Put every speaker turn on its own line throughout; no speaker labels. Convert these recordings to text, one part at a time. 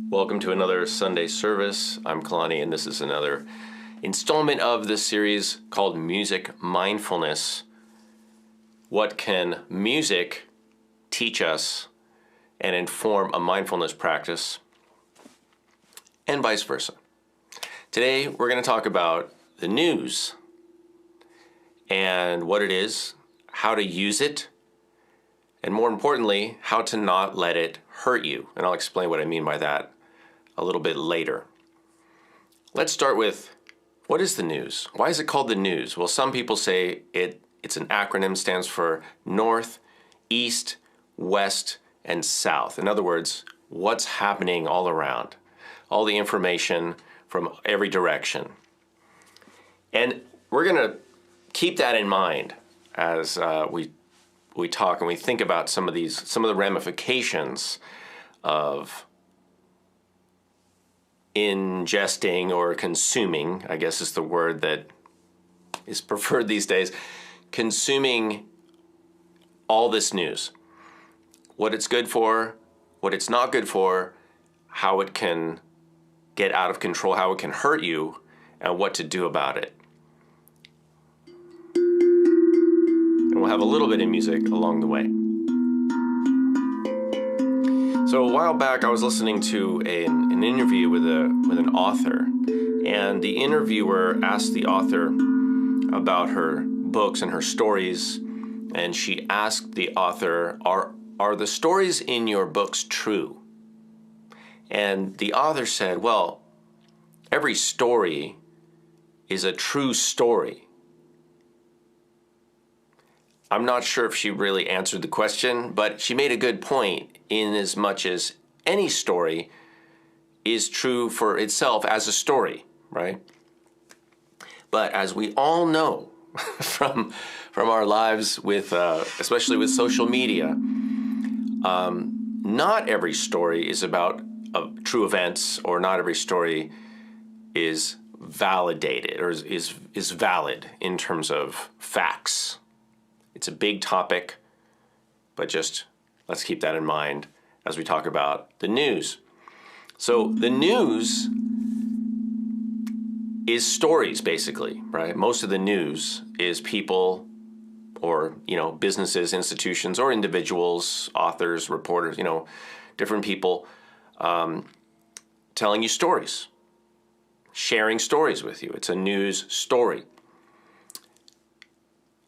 Welcome to another Sunday service. I'm Kalani, and this is another installment of this series called Music Mindfulness. What can music teach us and inform a mindfulness practice, and vice versa? Today, we're going to talk about the news and what it is, how to use it, and more importantly, how to not let it hurt you. And I'll explain what I mean by that a little bit later. Let's start with, what is the news? Why is it called the news? Well, some people say it's an acronym, stands for North, East, West, and South. In other words, what's happening all around, all the information from every direction. And we're going to keep that in mind as we talk and we think about some of the ramifications of ingesting or consuming, I guess is the word that is preferred these days, consuming all this news. What it's good for, what it's not good for, how it can get out of control, how it can hurt you, and what to do about it. And we'll have a little bit of music along the way. So a while back, I was listening to an interview with an author, and the interviewer asked the author about her books and her stories, and she asked the author, are the stories in your books true? And the author said, well, every story is a true story. I'm not sure if she really answered the question, but she made a good point in as much as any story is true for itself as a story, right? But as we all know from our lives with, especially with social media, not every story is about true events, or not every story is validated or is valid in terms of facts. It's a big topic, but just let's keep that in mind as we talk about the news. So the news is stories, basically, right? Most of the news is people or, businesses, institutions, or individuals, authors, reporters, different people telling you stories, sharing stories with you. It's a news story.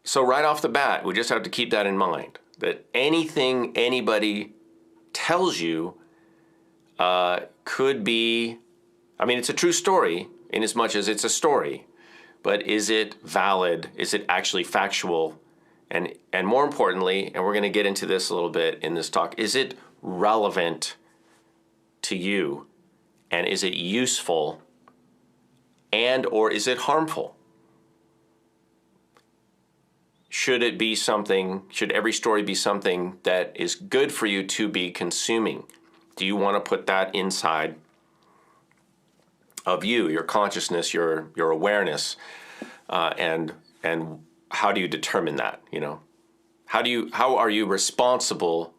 So right off the bat, we just have to keep that in mind, that anything anybody tells you could be, it's a true story in as much as it's a story, but is it valid? Is it actually factual? And more importantly, and we're going to get into this a little bit in this talk, is it relevant to you? And is it useful? And or is it harmful? Should every story be something that is good for you to be consuming? Do you want to put that inside of you, your consciousness, your awareness, and how do you determine that? How are you responsible?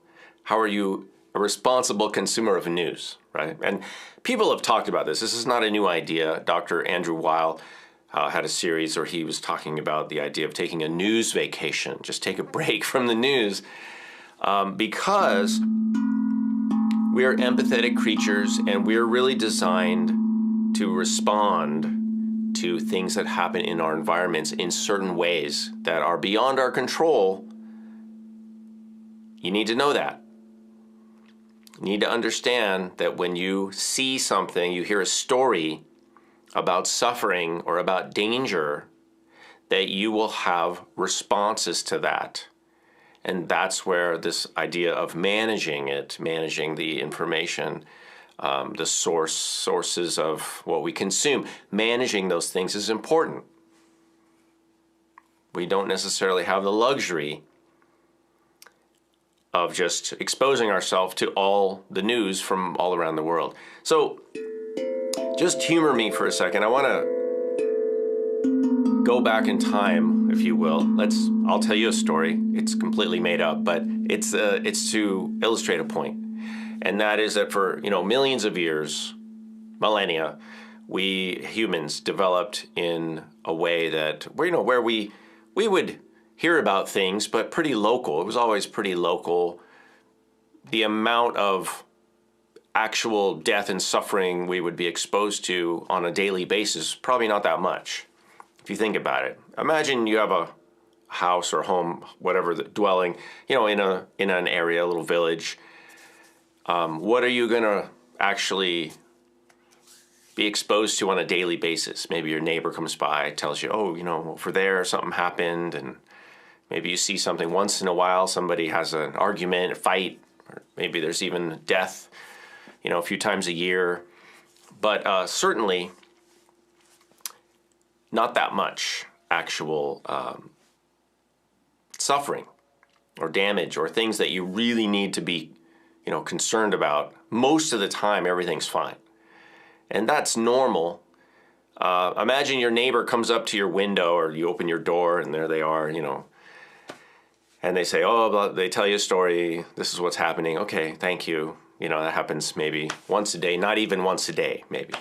How are you a responsible consumer of news, right? And people have talked about this. This is not a new idea. Dr. Andrew Weil had a series where he was talking about the idea of taking a news vacation, just take a break from the news, because we're empathetic creatures, and we're really designed to respond to things that happen in our environments in certain ways that are beyond our control. You need to know that. You need to understand that when you see something, you hear a story about suffering or about danger, that you will have responses to that. And that's where this idea of managing it, managing the information, the sources of what we consume, managing those things is important. We don't necessarily have the luxury of just exposing ourselves to all the news from all around the world. So just humor me for a second. I want to go back in time, if you will. I'll tell you a story. It's completely made up, but it's to illustrate a point. And that is that for millions of years, millennia, we humans developed in a way that where we would hear about things, but pretty local. It was always pretty local. The amount of actual death and suffering we would be exposed to on a daily basis, probably not that much. If you think about it, imagine you have a house or home, whatever, the dwelling, in an area, a little village. What are you gonna actually be exposed to on a daily basis? Maybe your neighbor comes by, tells you, oh, over there something happened, and maybe you see something once in a while. Somebody has an argument, a fight, or maybe there's even death, a few times a year. But certainly not that much actual suffering or damage or things that you really need to be, concerned about. Most of the time, everything's fine. And that's normal. Imagine your neighbor comes up to your window, or you open your door and there they are, and they say, oh, they tell you a story. This is what's happening. Okay, thank you. That happens maybe once a day, not even once a day, maybe.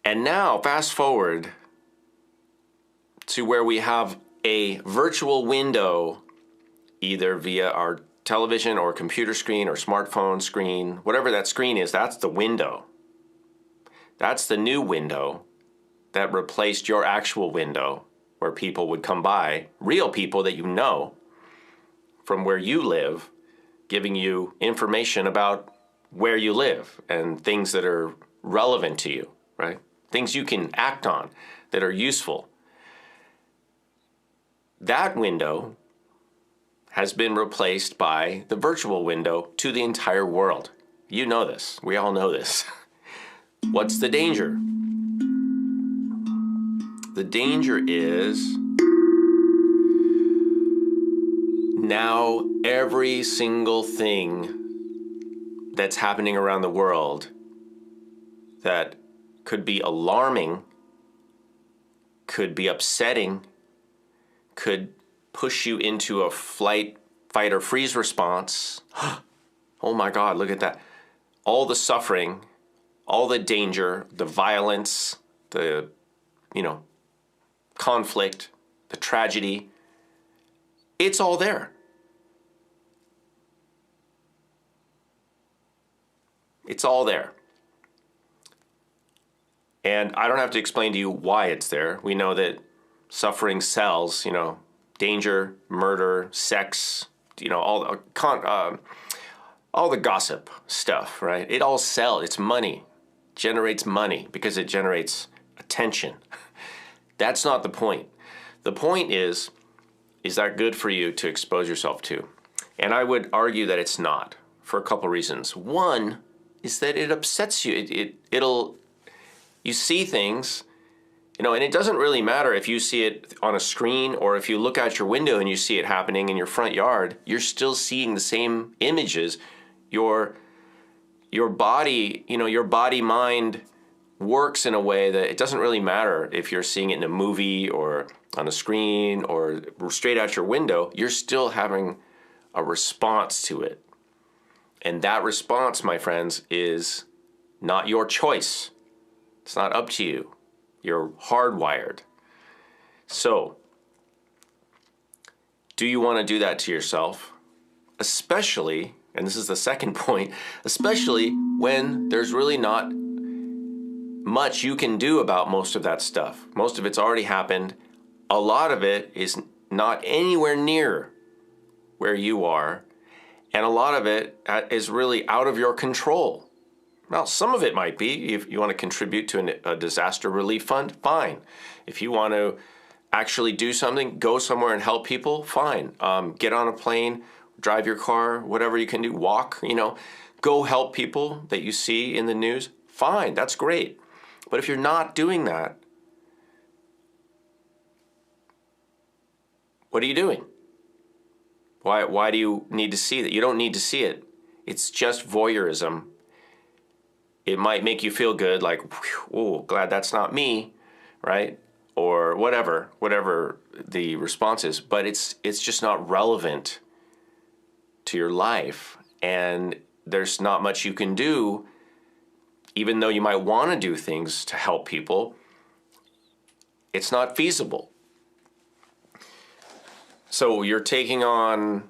And now, fast forward to where we have a virtual window, either via our television or computer screen or smartphone screen, whatever that screen is, that's the window. That's the new window that replaced your actual window where people would come by, real people that you know from where you live, giving you information about where you live and things that are relevant to you, right? Things you can act on that are useful. That window has been replaced by the virtual window to the entire world. You know this. We all know this. What's the danger? The danger is now every single thing that's happening around the world that could be alarming, could be upsetting, could push you into a flight, fight, or freeze response. Oh my God, look at that. All the suffering, all the danger, the violence, the, conflict, the tragedy, it's all there. It's all there. And I don't have to explain to you why it's there. We know that suffering sells, danger, murder, sex, all the gossip stuff, right? It all sells. It's money. Generates money because it generates attention. That's not the point. The point is that good for you to expose yourself to? And I would argue that it's not, for a couple reasons. One is that it upsets you. You see things, and it doesn't really matter if you see it on a screen or if you look out your window and you see it happening in your front yard, you're still seeing the same images. Your body, your body-mind works in a way that it doesn't really matter if you're seeing it in a movie or on a screen or straight out your window, you're still having a response to it. And that response, my friends, is not your choice. It's not up to you. You're hardwired. So, do you want to do that to yourself? Especially, And this is the second point, especially when there's really not much you can do about most of that stuff. Most of it's already happened. A lot of it is not anywhere near where you are, and a lot of it is really out of your control. Well, some of it might be. If you want to contribute to a disaster relief fund, fine. If you want to actually do something, go somewhere and help people, fine. Get on a plane, drive your car, whatever you can do, walk, go help people that you see in the news, fine, that's great. But if you're not doing that, what are you doing? Why do you need to see that? You don't need to see it. It's just voyeurism. It might make you feel good, like, oh, glad that's not me, right? Or whatever the response is, but it's just not relevant to your life, and there's not much you can do, even though you might want to do things to help people. It's not feasible. So you're taking on,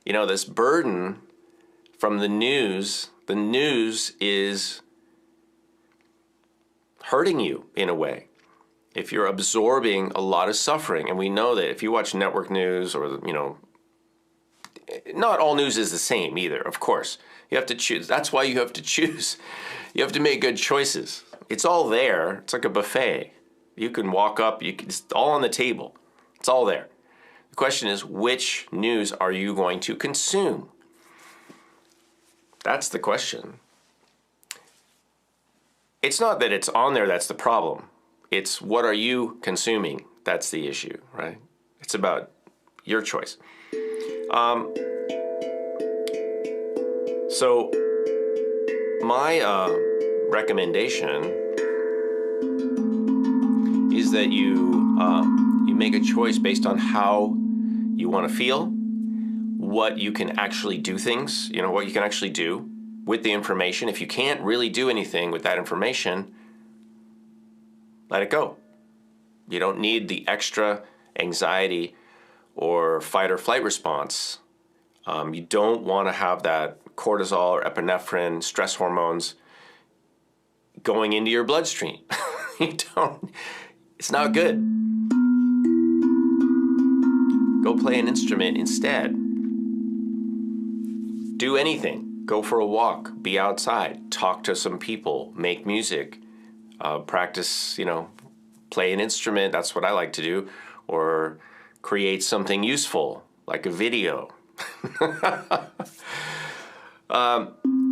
this burden from the news. The news is hurting you in a way. If you're absorbing a lot of suffering, and we know that if you watch network news or, not all news is the same either, of course. You have to choose. That's why you have to choose. You have to make good choices. It's all there. It's like a buffet. You can walk up, it's all on the table. It's all there. The question is, which news are you going to consume? That's the question. It's not that it's on there that's the problem. It's what are you consuming? That's the issue, right? It's about your choice. So my recommendation is that you make a choice based on how you want to feel, what you can actually do things, what you can actually do with the information. If you can't really do anything with that information, let it go. You don't need the extra anxiety or fight or flight response. You don't want to have that cortisol or epinephrine, stress hormones going into your bloodstream. It's not good. Go play an instrument instead. Do anything. Go for a walk, be outside, talk to some people, make music, practice, play an instrument. That's what I like to do. Or create something useful, like a video.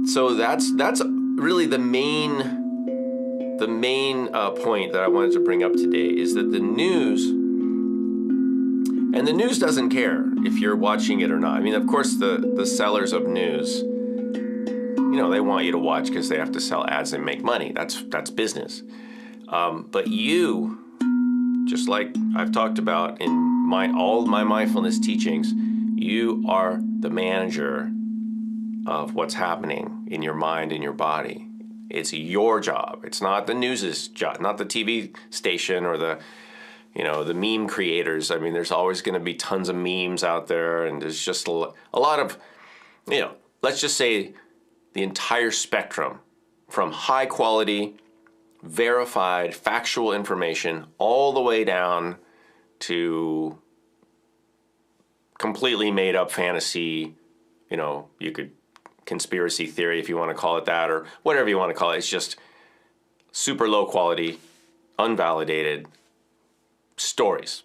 So that's really the main point that I wanted to bring up today, is that the news doesn't care if you're watching it or not. I mean, of course, the sellers of news, they want you to watch because they have to sell ads and make money. That's business. But you, just like I've talked about in all my mindfulness teachings, you are the manager of what's happening in your mind and your body. It's your job. It's not the news's job, not the TV station or the meme creators. I mean, there's always going to be tons of memes out there, and there's just a lot of, let's just say the entire spectrum, from high quality, verified, factual information, all the way down to completely made up fantasy, you could conspiracy theory if you want to call it that, or whatever you want to call it. It's just super low quality, unvalidated stories.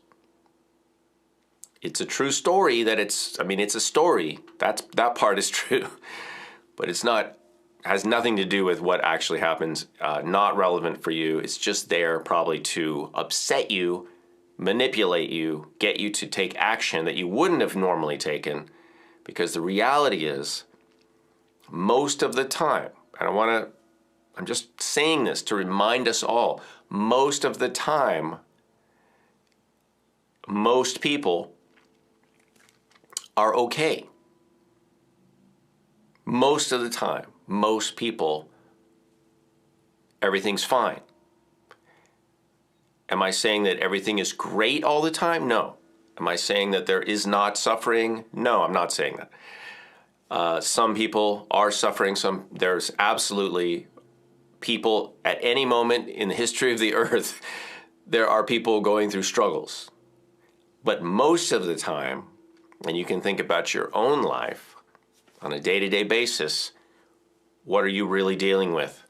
It's a true story that it's a story. That part is true, but has nothing to do with what actually happens, not relevant for you. It's just there probably to upset you, manipulate you, get you to take action that you wouldn't have normally taken, because the reality is, most of the time, and I'm just saying this to remind us all, most of the time, most people are okay. Most of the time, most people, everything's fine. Am I saying that everything is great all the time? No. Am I saying that there is not suffering? No, I'm not saying that. Some people are suffering. There's absolutely people at any moment in the history of the earth, there are people going through struggles. But most of the time, and you can think about your own life on a day-to-day basis, what are you really dealing with?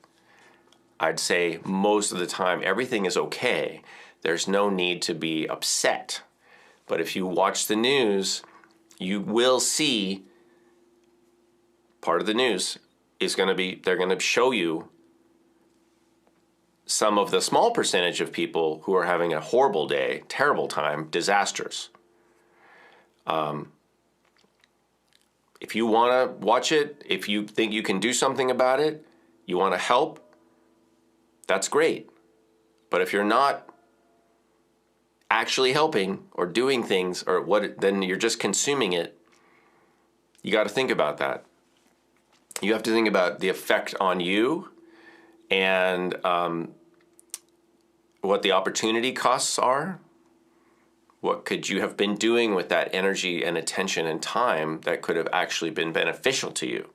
I'd say most of the time everything is okay. There's no need to be upset. But if you watch the news, you will see part of the news is going to be, they're going to show you some of the small percentage of people who are having a horrible day, terrible time, disasters. If you want to watch it, if you think you can do something about it, you want to help, that's great. But if you're not actually helping or doing things, or what, then you're just consuming it. You got to think about that. You have to think about the effect on you and what the opportunity costs are. What could you have been doing with that energy and attention and time that could have actually been beneficial to you?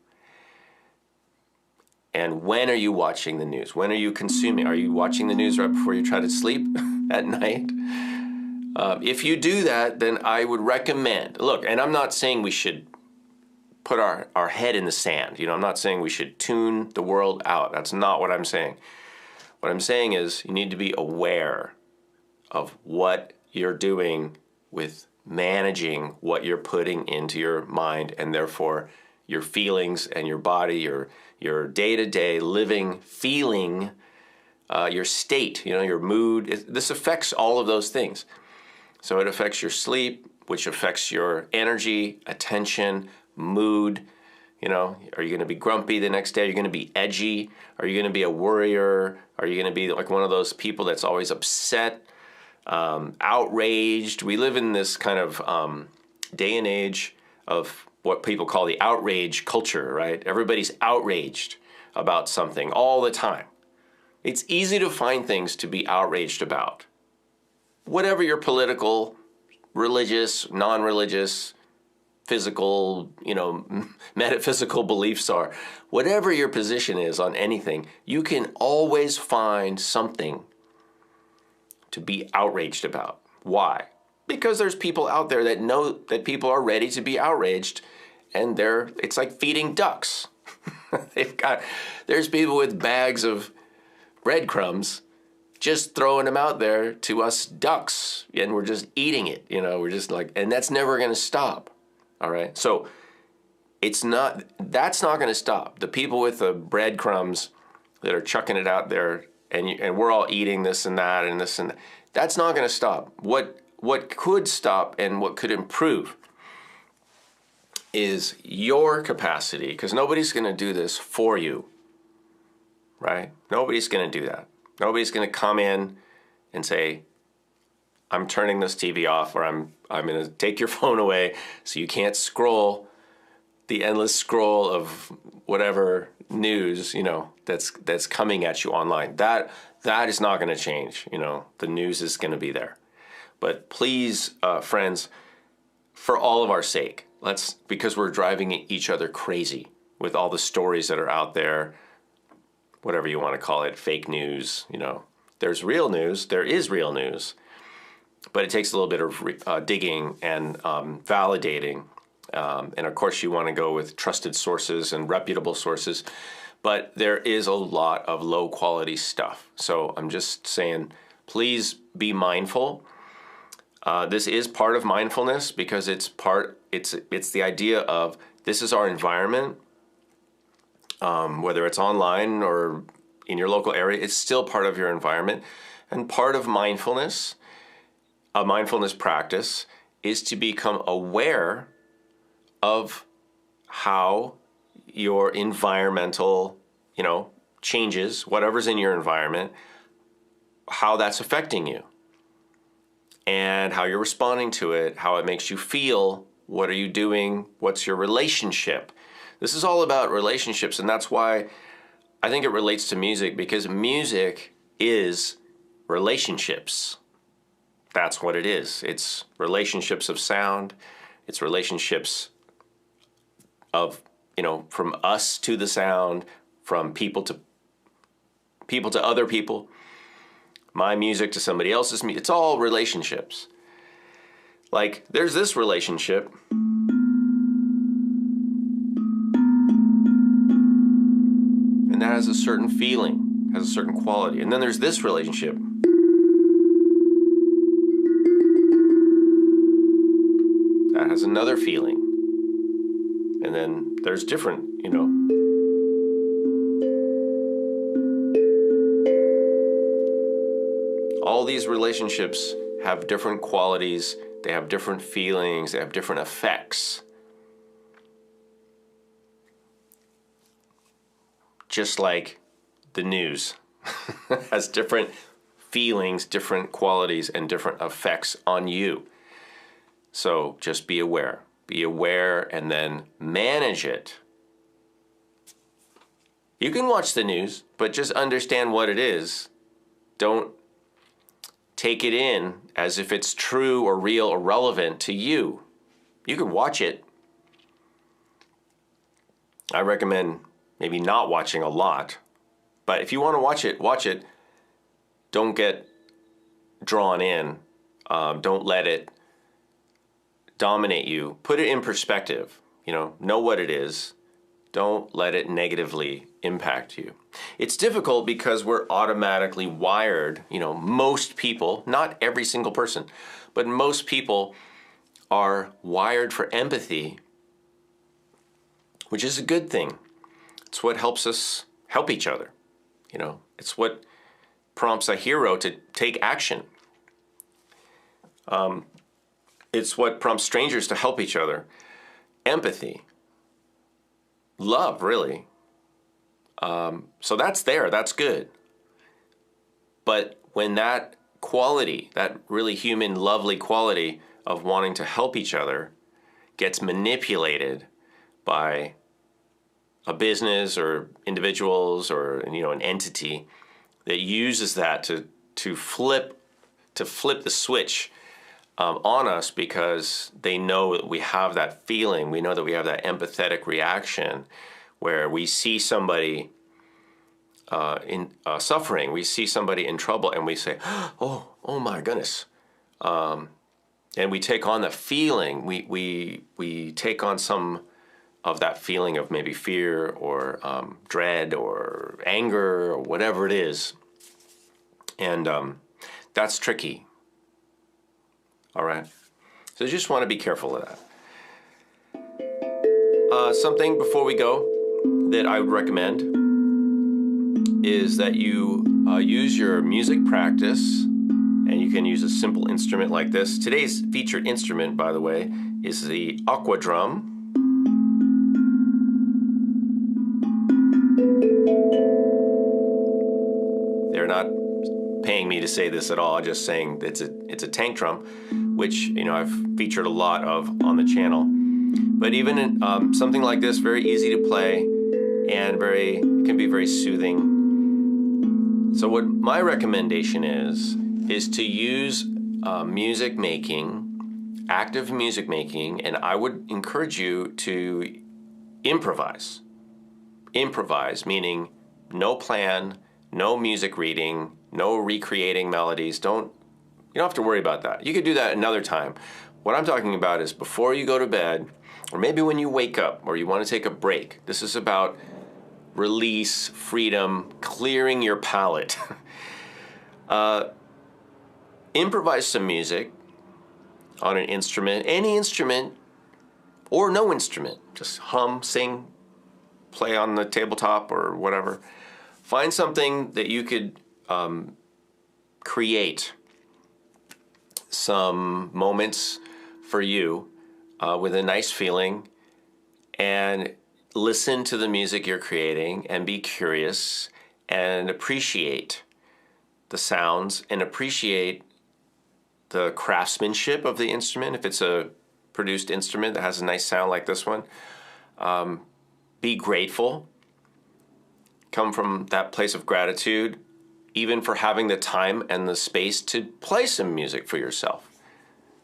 And when are you watching the news? When are you consuming? Are you watching the news right before you try to sleep at night? If you do that, then I would recommend, look, and I'm not saying we should put our head in the sand. I'm not saying we should tune the world out. That's not what I'm saying. What I'm saying is you need to be aware of what you're doing with managing what you're putting into your mind, and therefore your feelings and your body, your day-to-day living, feeling, your state, your mood. This affects all of those things. So it affects your sleep, which affects your energy, attention, mood. Are you going to be grumpy the next day? Are you going to be edgy? Are you going to be a worrier? Are you going to be like one of those people that's always upset, outraged? We live in this kind of day and age of what people call the outrage culture, right? Everybody's outraged about something all the time. It's easy to find things to be outraged about. Whatever your political, religious, non-religious, physical, metaphysical beliefs are, whatever your position is on anything, you can always find something to be outraged about. Why? Because there's people out there that know that people are ready to be outraged, and it's like feeding ducks. There's people with bags of breadcrumbs just throwing them out there to us ducks, and we're just eating it, we're just like, and that's never going to stop. All right. So that's not going to stop. The people with the breadcrumbs that are chucking it out there, and we're all eating this and that and this and that, that's not going to stop. What could stop and what could improve is your capacity, because nobody's going to do this for you, right? Nobody's going to do that. Nobody's going to come in and say, I'm turning this TV off, or I'm going to take your phone away so you can't scroll the endless scroll of whatever news, that's coming at you online. That is not going to change. The news is going to be there. But please, friends, for all of our sake, because we're driving each other crazy with all the stories that are out there, whatever you want to call it, fake news, there's real news, there is real news, but it takes a little bit of digging and validating. And of course you want to go with trusted sources and reputable sources, but there is a lot of low quality stuff. So I'm just saying, please be mindful. This is part of mindfulness, because it's the idea of this is our environment. Whether it's online or in your local area, it's still part of your environment. And part of mindfulness, a mindfulness practice, is to become aware of how your environmental, changes, whatever's in your environment, how that's affecting you, and how you're responding to it, how it makes you feel, what are you doing, what's your relationship. This is all about relationships, and that's why I think it relates to music, because music is relationships. That's what it is. It's relationships of sound. It's relationships of from us to the sound, from people to other people, my music to somebody else's music. It's all relationships. Like, there's this relationship. And that has a certain feeling, has a certain quality. And then there's this relationship. That has another feeling. And then there's different, all these relationships have different qualities, they have different feelings, they have different effects. Just like the news has different feelings, different qualities, and different effects on you. So just be aware. Be aware and then manage it. You can watch the news, but just understand what it is. Don't take it in as if it's true or real or relevant to you. You can watch it. I recommend maybe not watching a lot, but if you want to watch it. Don't get drawn in. Don't let it dominate you. Put it in perspective. Know what it is. Don't let it negatively impact you. It's difficult because we're automatically wired. Most people, not every single person, but most people are wired for empathy, which is a good thing. It's what helps us help each other. It's what prompts a hero to take action. It's what prompts strangers to help each other. Empathy. Love, really. So that's there, that's good. But when that quality, that really human, lovely quality of wanting to help each other gets manipulated by a business or individuals or an entity that uses that to flip the switch on us because they know that we have that feeling, we know that we have that empathetic reaction where we see somebody in suffering, we see somebody in trouble, and we say, oh my goodness. And we take on the feeling, we take on some of that feeling of maybe fear or dread or anger or whatever it is. And that's tricky. All right. So you just want to be careful of that. Something before we go that I would recommend is that you use your music practice, and you can use a simple instrument like this. Today's featured instrument, by the way, is the aqua drum. They're not paying me to say this at all. I'm just saying it's a tank drum, which I've featured a lot of on the channel. But even in, something like this, very easy to play, and it can be very soothing. So what my recommendation is to use music making, active music making, and I would encourage you to improvise. Improvise, meaning no plan, no music reading, no recreating melodies. You don't have to worry about that. You could do that another time. What I'm talking about is before you go to bed, or maybe when you wake up, or you want to take a break. This is about release, freedom, clearing your palate. Improvise some music on an instrument, any instrument, or no instrument. Just hum, sing, play on the tabletop or whatever. Find something that you could create some moments for you with a nice feeling, and listen to the music you're creating and be curious and appreciate the sounds and appreciate the craftsmanship of the instrument. If it's a produced instrument that has a nice sound like this one, be grateful. Come from that place of gratitude, even for having the time and the space to play some music for yourself.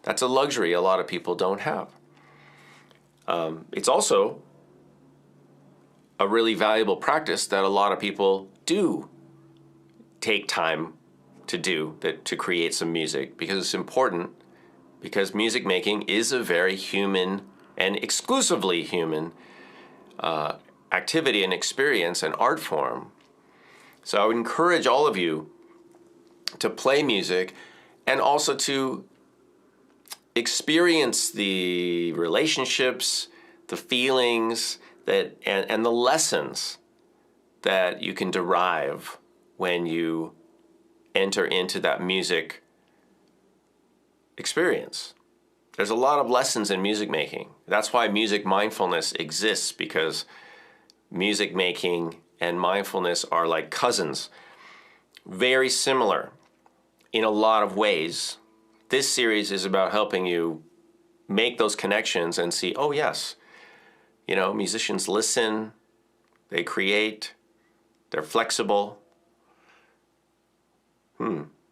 That's a luxury a lot of people don't have. It's also a really valuable practice that a lot of people do take time to do, to create some music, because it's important, because music making is a very human and exclusively human activity and experience and art form. So I would encourage all of you to play music and also to experience the relationships, the feelings, and the lessons that you can derive when you enter into that music experience. There's a lot of lessons in music making. That's why music mindfulness exists, because music making and mindfulness are like cousins. Very similar in a lot of ways. This series is about helping you make those connections and see, oh yes, you know, musicians listen, they create, they're flexible.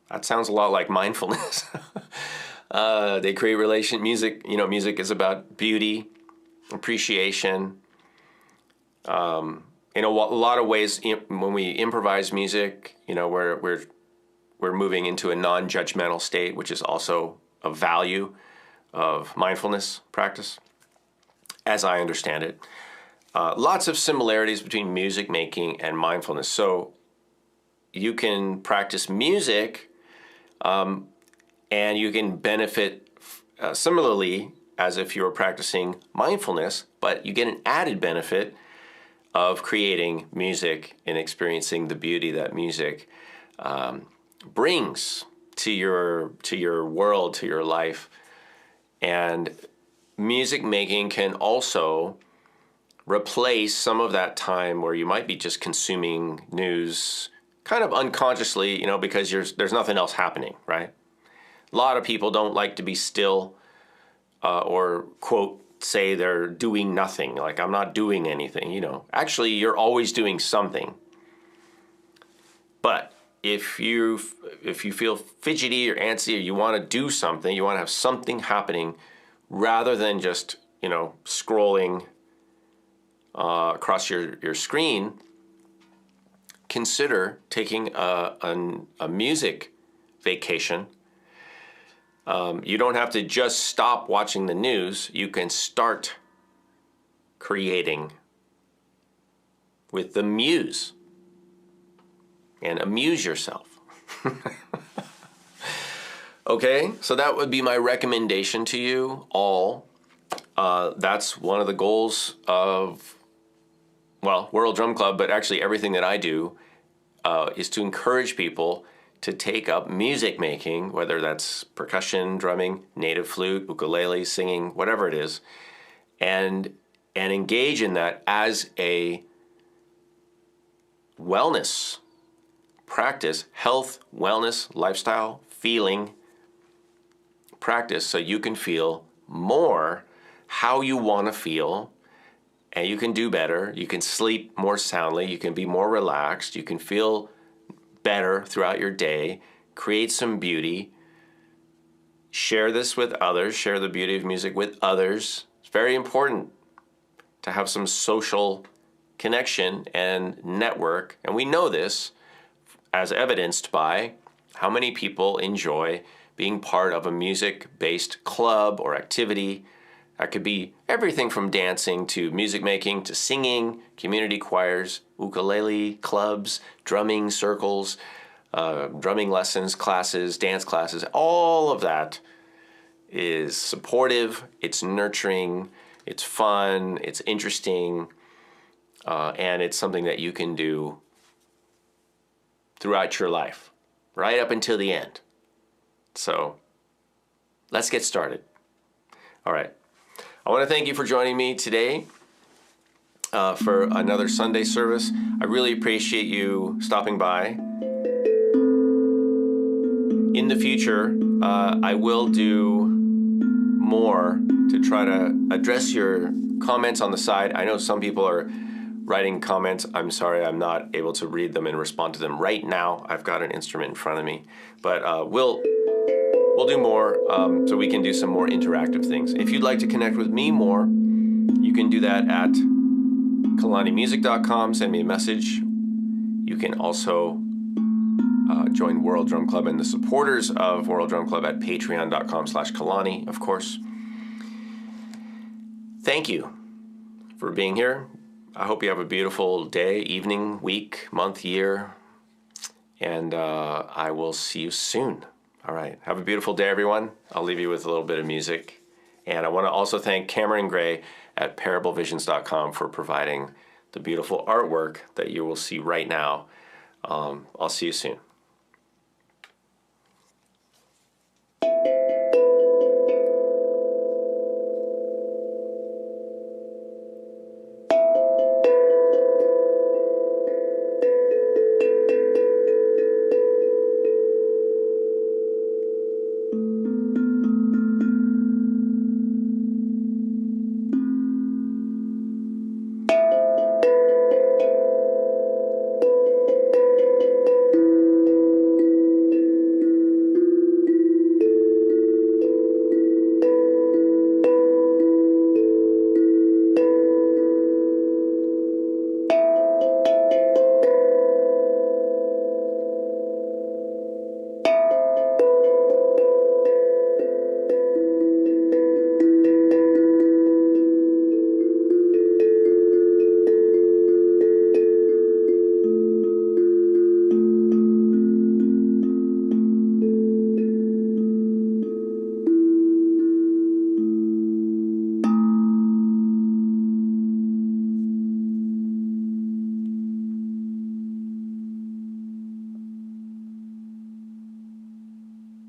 That sounds a lot like mindfulness. They create music. You know, music is about beauty, appreciation. In a lot of ways, when we improvise music, you know, we're moving into a non-judgmental state, which is also a value of mindfulness practice, as I understand it. Lots of similarities between music making and mindfulness. So you can practice music and you can benefit similarly as if you were practicing mindfulness, but you get an added benefit of creating music and experiencing the beauty that music brings to your world, to your life. And music making can also replace some of that time where you might be just consuming news kind of unconsciously, you know, because there's nothing else happening, right? A lot of people don't like to be still or, quote, say they're doing nothing, like I'm not doing anything, you know. Actually, you're always doing something. But if you feel fidgety or antsy, or you want to do something, you want to have something happening rather than just, you know, scrolling across your screen, consider taking a music vacation. You don't have to just stop watching the news. You can start creating with the muse and amuse yourself. Okay, so that would be my recommendation to you all. That's one of the goals of, well, World Drum Club, but actually everything that I do is to encourage people to take up music making, whether that's percussion, drumming, native flute, ukulele, singing, whatever it is, and engage in that as a wellness practice, health, wellness, lifestyle, feeling practice, so you can feel more how you want to feel, and you can do better. You can sleep more soundly. You can be more relaxed. You can feel better throughout your day. Create some beauty. Share this with others. Share the beauty of music with others. It's very important to have some social connection and network. And we know this as evidenced by how many people enjoy being part of a music-based club or activity. That could be everything from dancing to music making to singing, community choirs, ukulele clubs, drumming circles, drumming lessons, classes, dance classes. All of that is supportive, it's nurturing, it's fun, it's interesting, and it's something that you can do throughout your life, right up until the end. So let's get started. All right. I want to thank you for joining me today for another Sunday service. I really appreciate you stopping by. In the future, I will do more to try to address your comments on the side. I know some people are writing comments. I'm sorry I'm not able to read them and respond to them right now. I've got an instrument in front of me. But we'll do more so we can do some more interactive things. If you'd like to connect with me more, you can do that at KalaniMusic.com, send me a message. You can also join World Drum Club and the supporters of World Drum Club at patreon.com/Kalani, of course. Thank you for being here. I hope you have a beautiful day, evening, week, month, year, and I will see you soon. All right, have a beautiful day, everyone. I'll leave you with a little bit of music. And I want to also thank Cameron Gray at parablevisions.com for providing the beautiful artwork that you will see right now. I'll see you soon.